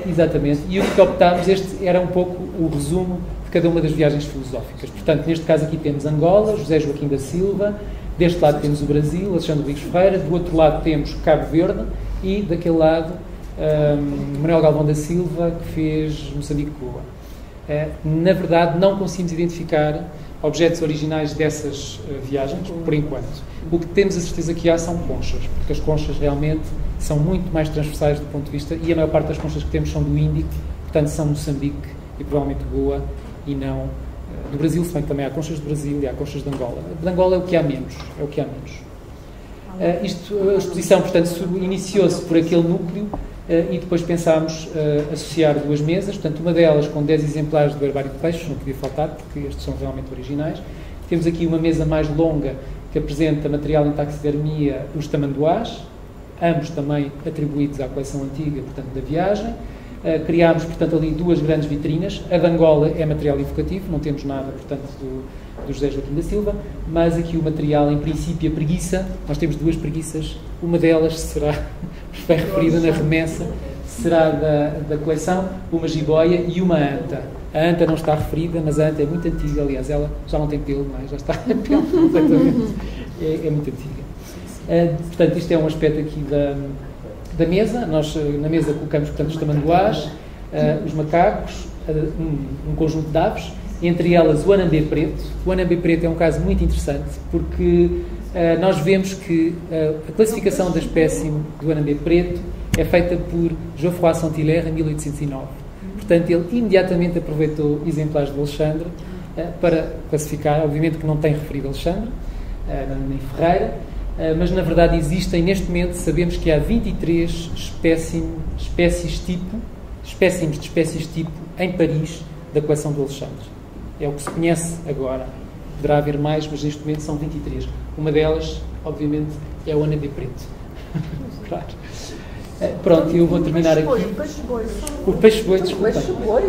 exatamente, e o que optámos, este era um pouco o resumo de cada uma das viagens filosóficas. Portanto, neste caso aqui temos Angola, José Joaquim da Silva, deste lado temos o Brasil, Alexandre Rodrigues Ferreira, do outro lado temos Cabo Verde e, daquele lado, Manuel Galvão da Silva, que fez Moçambique-Cuba. Na verdade, não conseguimos identificar objetos originais dessas viagens, por enquanto. O que temos a certeza que há são conchas, porque as conchas realmente são muito mais transversais do ponto de vista, e a maior parte das conchas que temos são do Índico, portanto são Moçambique e provavelmente Goa, e não do Brasil, se bem que também há conchas do Brasil e há conchas de Angola. De Angola é o que há menos, a exposição, portanto, iniciou-se por aquele núcleo, e depois pensámos associar 2 mesas, portanto, uma delas com 10 exemplares do Herbário de Peixes, não podia faltar, porque estes são realmente originais. Temos aqui uma mesa mais longa, que apresenta material em taxidermia, os tamanduás, ambos também atribuídos à coleção antiga, portanto, da viagem. Criámos, portanto, ali 2 grandes vitrinas. A de Angola é material evocativo, não temos nada, portanto, do José Joaquim da Silva, mas aqui o material, em princípio, a preguiça, nós temos 2 preguiças, uma delas será, foi referida na remessa, será da coleção, uma jiboia e uma anta. A anta não está referida, mas a anta é muito antiga, aliás, ela já não tem pelo, mas já está a pelo completamente, é muito antiga. Portanto, isto é um aspecto aqui da mesa. Nós na mesa colocamos, portanto, os tamanduás, os macacos, um conjunto de aves, entre elas o anambê preto. O anambê preto é um caso muito interessante, porque nós vemos que a classificação da espécie do anambê preto é feita por Geoffroy Saint-Hilaire em 1809. Portanto, ele imediatamente aproveitou exemplares de Alexandre para classificar. Obviamente que não tem referido Alexandre, nem Ferreira, mas na verdade existem, neste momento, sabemos que há 23 espécimes de espécies tipo em Paris da coleção do Alexandre. É o que se conhece agora. Poderá haver mais, mas neste momento são 23. Uma delas, obviamente, é o anambê preto. Claro. Pronto, eu vou terminar aqui. O peixe-boi, desculpa.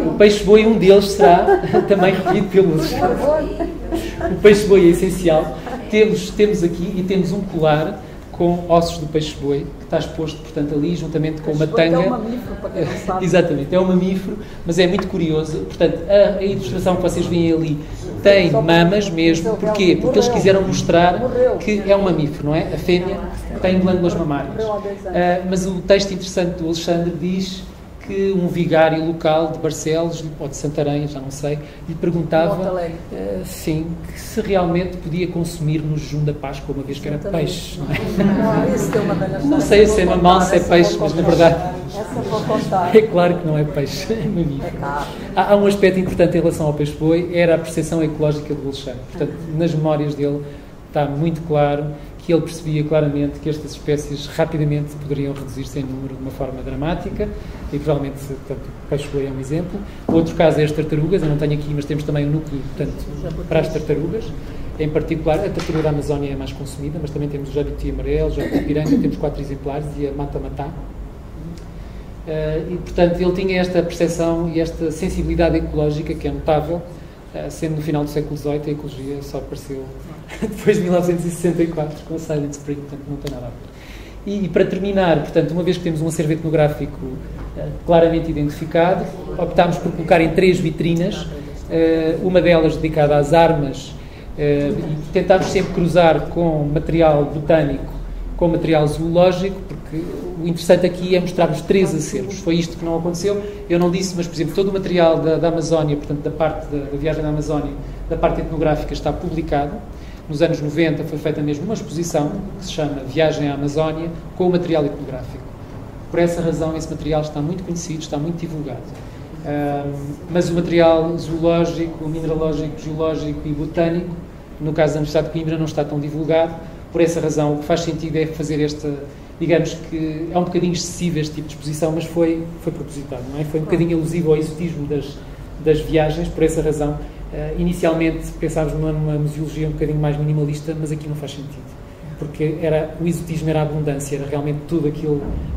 O peixe-boi, um deles será também referido pelos. O peixe-boi é essencial. Temos aqui e temos um colar com ossos do peixe-boi, que está exposto, portanto, ali, juntamente com uma tanga. É um mamífero, para quem não sabe. Exatamente, é um mamífero, mas é muito curioso. Portanto, a ilustração que vocês veem ali tem mamas mesmo. Porquê? Porque eles quiseram mostrar que é um mamífero, não é? A fêmea tem glândulas mamárias. Mas o texto interessante do Alexandre diz que um vigário local de Barcelos, ou de Santarém, já não sei, lhe perguntava sim, que se realmente podia consumir no jejum da Páscoa, uma vez que era peixe, não é? Não sei se é mamão, se é peixe, mas na verdade é claro que não é peixe, é mamífero. Há um aspecto importante em relação ao peixe-boi, era a percepção ecológica do Alexandre. Portanto, nas memórias dele está muito claro que ele percebia claramente que estas espécies rapidamente poderiam reduzir-se em número de uma forma dramática, e provavelmente, portanto, o peixe-boi é um exemplo. Outro caso é as tartarugas, eu não tenho aqui, mas temos também um núcleo, portanto, para as tartarugas. Em particular, a tartaruga da Amazónia é mais consumida, mas também temos o jabuti amarelo, o jabuti-piranga, temos 4 exemplares, e a mata-matá. E, portanto, ele tinha esta percepção e esta sensibilidade ecológica que é notável, sendo no final do século XVIII a ecologia só apareceu depois de 1964 com a Silent Spring, portanto não tem nada a ver. E para terminar, portanto, uma vez que temos um acervo etnográfico claramente identificado, optámos por colocar em 3 vitrinas, uma delas dedicada às armas, e tentámos sempre cruzar com material botânico, com material zoológico, porque o interessante aqui é mostrar os 3 acervos. Foi isto que não aconteceu. Eu não disse, mas, por exemplo, todo o material da Amazónia, portanto, da parte da viagem da Amazónia, da parte etnográfica, está publicado. Nos anos 90 foi feita mesmo uma exposição que se chama Viagem à Amazónia, com o material etnográfico. Por essa razão, esse material está muito conhecido, está muito divulgado. Mas o material zoológico, mineralógico, geológico e botânico No caso da Universidade de Coimbra não está tão divulgado. Por essa razão, o que faz sentido é fazer esta, digamos que é um bocadinho excessivo este tipo de exposição, mas foi propositado, não é? Foi um bocadinho alusivo ao exotismo das viagens. Por essa razão, inicialmente pensámos numa museologia um bocadinho mais minimalista, mas aqui não faz sentido, porque o exotismo era a abundância, era realmente tudo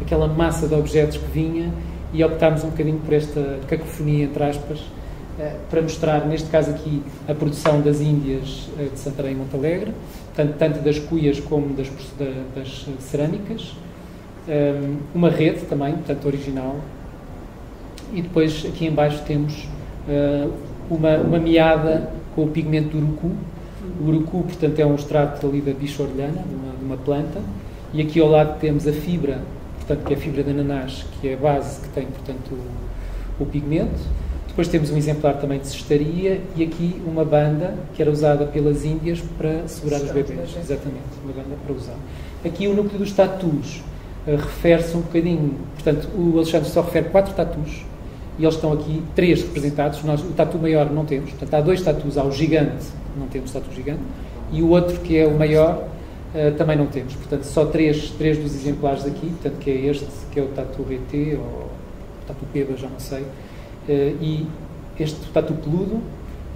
aquela massa de objetos que vinha, e optámos um bocadinho por esta cacofonia, entre aspas, para mostrar, neste caso aqui, a produção das Índias de Santarém e Montalegre, tanto das cuias como das cerâmicas, uma rede também, portanto, original, e depois aqui em baixo temos uma meada com o pigmento do urucu. O urucu, portanto, é um extrato ali da bicho-orelhana, de uma planta, e aqui ao lado temos a fibra, portanto, que é a fibra de ananás, que é a base que tem, portanto, o pigmento. Depois temos um exemplar também de cestaria, e aqui uma banda que era usada pelas Índias para segurar os bebês. Exatamente, uma banda para usar. Aqui o núcleo dos tatus refere-se um bocadinho, portanto, o Alexandre só refere 4 tatus, e eles estão aqui 3 representados. Nós, o tatu maior não temos, portanto, há 2 tatus, há o gigante, não temos tatu gigante, e o outro, que é o maior, também não temos. Portanto, só 3 dos exemplares aqui, portanto, que é este, que é o tatu BT, ou tatu Peba, já não sei, e este tatu peludo,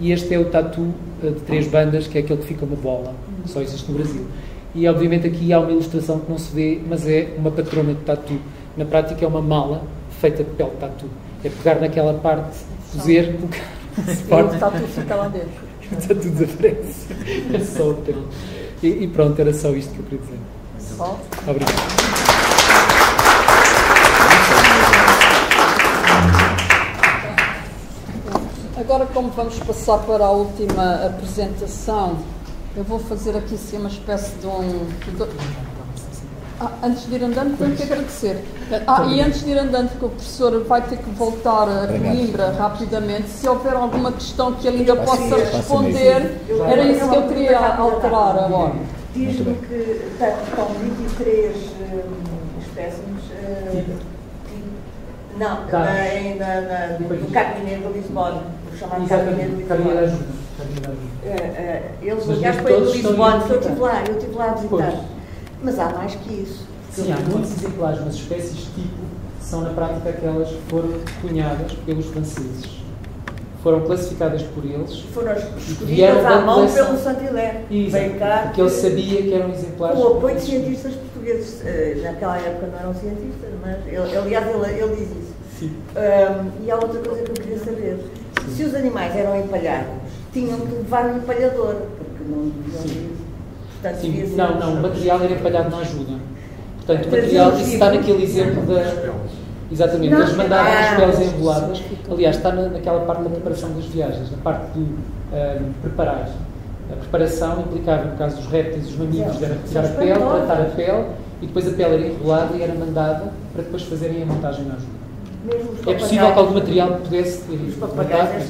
e este é o tatu de 3 bandas, que é aquele que fica uma bola, que só existe no Brasil. E obviamente aqui há uma ilustração que não se vê, mas é uma patrona de tatu. Na prática é uma mala feita de pele de tatu. É pegar naquela parte, cozer, colocar. E o tatu fica lá dentro. O tatu desaparece. É só o termo. E pronto, era só isto que eu queria dizer. Só? Obrigado. Agora, como vamos passar para a última apresentação, eu vou fazer aqui assim uma espécie de antes de ir andando, tenho que agradecer. E antes de ir andando, porque o professor vai ter que voltar a Coimbra rapidamente, se houver alguma questão que ele ainda possa responder, era isso que eu queria alterar agora. Diz-me que estão 23 espécimes. Não, no Cabinet de Lisboa, o chamado Cabinet de Lisboa. Eles, aliás, foi de Lisboa, eu estive lá a visitar. Mas há mais que isso. Sim, há muitos exemplares, mas espécies tipo são na prática aquelas que foram cunhadas pelos franceses. Foram classificadas por eles. Foram escolhidas à mão pelo Saint-Hilaire. Veio cá. Porque ele sabia que eram exemplares. Com o apoio de cientistas portugueses. Naquela época não eram cientistas, mas ele diz isso. Sim. E há outra coisa que eu queria saber. Se os animais eram empalhados, tinham que levar um empalhador, porque não deviam ir. Portanto, sim, não, o material era empalhado na ajuda. Portanto, o material, isso está naquele exemplo exatamente, eles mandavam as peles enroladas. Aliás, está naquela parte da preparação das viagens, na parte do preparar. A preparação implicava, no caso dos répteis e dos mamíferos, era retirar a pele, tratar a pele, e depois a pele era enrolada e era mandada para depois fazerem a montagem na ajuda. É possível que algum material pudesse ter montado,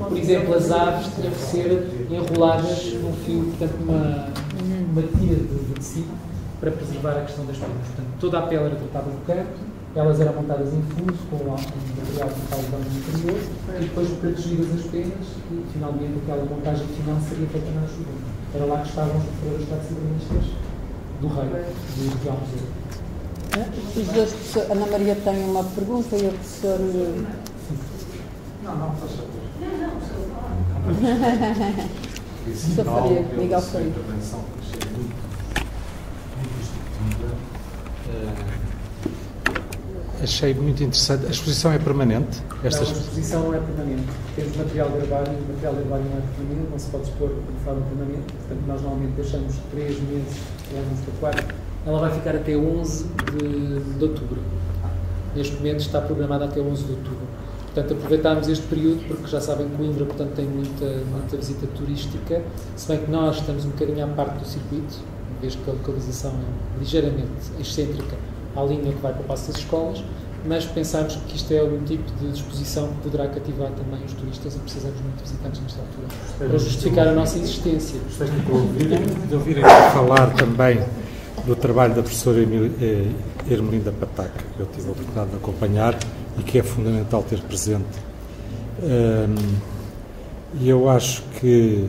por exemplo, as aves tinham que ser enroladas num fio, portanto, uma tira de tecido para preservar a questão das penas. Portanto, toda a pele era tratada no canto, elas eram montadas em fuso com um material de metal no interior, e depois protegidas as penas, e finalmente aquela montagem final seria feita na ajuda. Era lá que estavam os operadores taxidermistas do rei, do Real Museu. Os dois, a Ana Maria tem uma pergunta e o professor... Não, faz favor. Professor Faria, Miguel Faria. Intervenção que achei muito instrutiva. Achei muito interessante. A exposição é permanente? Não, a exposição não é permanente. Temos material gravado e o material gravado não é permanente, não se pode expor de forma permanente. Portanto, nós normalmente deixamos 3 meses, levamos para 4. Ela vai ficar até 11 de outubro. Neste momento está programada até 11 de outubro. Portanto, aproveitámos este período, porque já sabem que Coimbra, portanto, tem muita visita turística, se bem que nós estamos um bocadinho à parte do circuito, uma vez que a localização é ligeiramente excêntrica à linha que vai para o Paço das Escolas, mas pensámos que isto é um tipo de exposição que poderá cativar também os turistas e precisamos muito de visitantes nesta altura, para justificar a nossa existência. Gostei de ouvirem falar também do trabalho da professora Ermelinda Pataca, que eu tive a oportunidade de acompanhar e que é fundamental ter presente. E eu acho que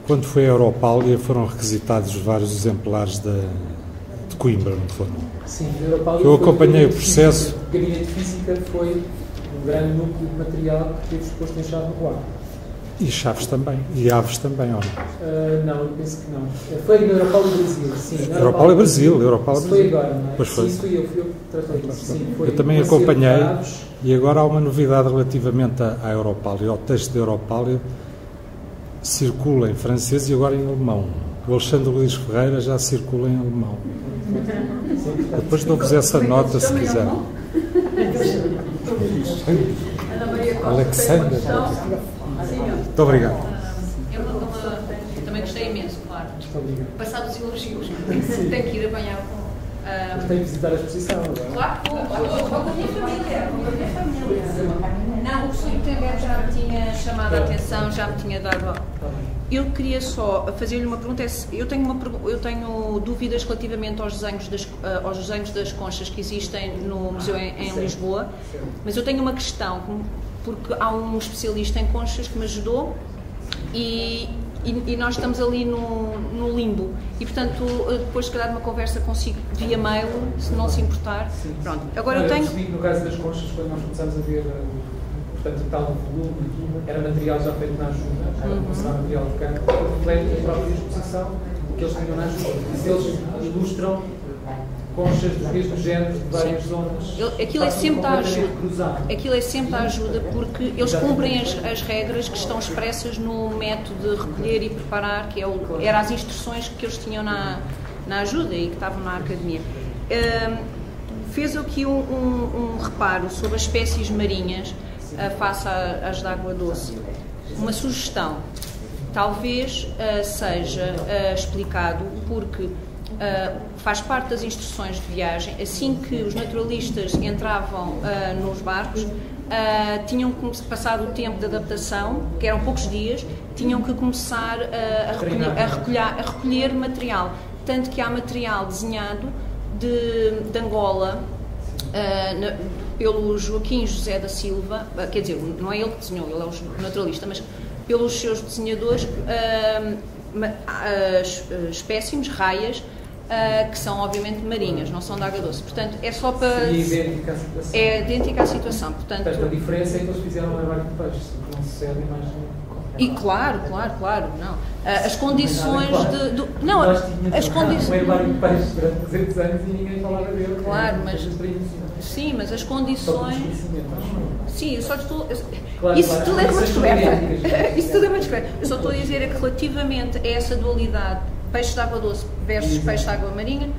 quando foi a Europália, foram requisitados vários exemplares de Coimbra, não foram? Sim, a Europália. Eu acompanhei o processo. O gabinete de física foi um grande núcleo de material que teve exposto em Chave no Guarda. E Chaves também, e Aves também, ou não? Não, eu penso que não. Foi na Europália Brasil, sim. Europália Brasil, Europália Isso Brasil. foi agora, não é? Pois foi. Sim, isso fui eu que tratei disso. Sim, foi Eu também um acervo acompanhei, de dados. e agora há uma novidade relativamente à Europália. O texto da Europália circula em francês e agora em alemão. O Alexandre Luís Ferreira já circula em alemão. Depois dou-vos essa nota, se quiser. Alexandre. Muito obrigado. Eu também gostei imenso, claro. Passados os elogios, tenho que ir apanhar com. Gostei de visitar a exposição. Claro, com a minha família. Não, o professor Gutenberg já me tinha chamado a atenção, já me tinha dado. Eu queria só fazer-lhe uma pergunta. Eu tenho dúvidas relativamente aos desenhos das conchas que existem no museu em Lisboa, mas eu tenho uma questão, porque há um especialista em conchas que me ajudou e nós estamos ali no limbo. E, portanto, depois, se calhar, de uma conversa consigo via mail, se não se importar. Sim. Pronto. Agora eu tenho. No caso das conchas, quando nós começámos a ver, portanto, o tal volume, era material já feito na ajuda, não será material de campo, reflete a própria exposição que eles tinham na ajuda. E eles ilustram conchas dos mesmos géneros de várias zonas. Aquilo é sempre a ajuda. Aquilo é sempre a ajuda porque eles cumprem as regras que estão expressas no método de recolher e preparar, que eram as instruções que eles tinham na ajuda e que estavam na academia. Fez aqui um reparo sobre as espécies marinhas face às de água doce. Uma sugestão. Talvez seja explicado porque faz parte das instruções de viagem. Assim que os naturalistas entravam nos barcos, tinham passado o tempo de adaptação, que eram poucos dias, tinham que começar a recolher material. Tanto que há material desenhado de Angola pelo Joaquim José da Silva, quer dizer, não é ele que desenhou, ele é o naturalista, mas pelos seus desenhadores, espécimes, raias, que são obviamente marinhas, não são de água doce. Portanto, é só para... É idêntica à situação. Portanto, a diferença é que eles fizeram levar de peixe, não se serve mais... E claro, não. As condições de... Não, as condições... Um herbário de peixe durante 200 anos e ninguém falava dele. Claro, mas... Sim, mas as condições... Sim, eu só estou... Claro, isso tudo é uma descoberta. Isso tudo é uma descoberta. Eu só estou a dizer que relativamente a essa dualidade peixe de água doce versus peixe de água marinha,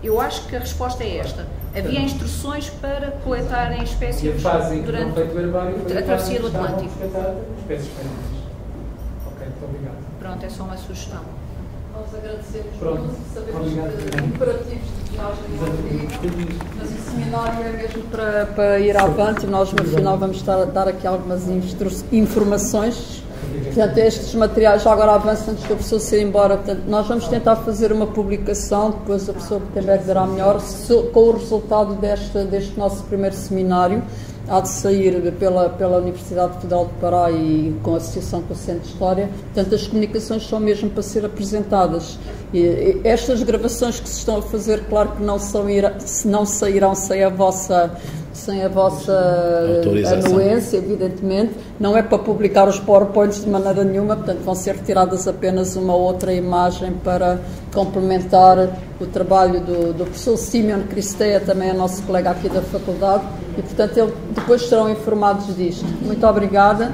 eu acho que a resposta é esta. Havia instruções para coletarem espécies durante a travessia do Atlântico. Espécies marinhas. Ok, muito obrigado. Pronto, é só uma sugestão. Nós agradecemos muito, sabemos que imperativos de viagem, mas o seminário é mesmo para ir avante. Nós no final vamos estar a dar aqui algumas informações. Portanto, estes materiais já agora avançam antes da pessoa se ir embora. Portanto, nós vamos tentar fazer uma publicação, depois a pessoa Gutenberg dará melhor, com o resultado deste nosso primeiro seminário. Há de sair pela Universidade Federal do Pará e com a associação com o Centro de História. Portanto, as comunicações são mesmo para ser apresentadas. E estas gravações que se estão a fazer, claro que não sairão sem a vossa anuência, evidentemente. Não é para publicar os PowerPoints de maneira nenhuma, portanto vão ser retiradas apenas uma outra imagem para complementar o trabalho do professor Simeon Cristeia, também é nosso colega aqui da faculdade, e portanto depois serão informados disto. Muito obrigada.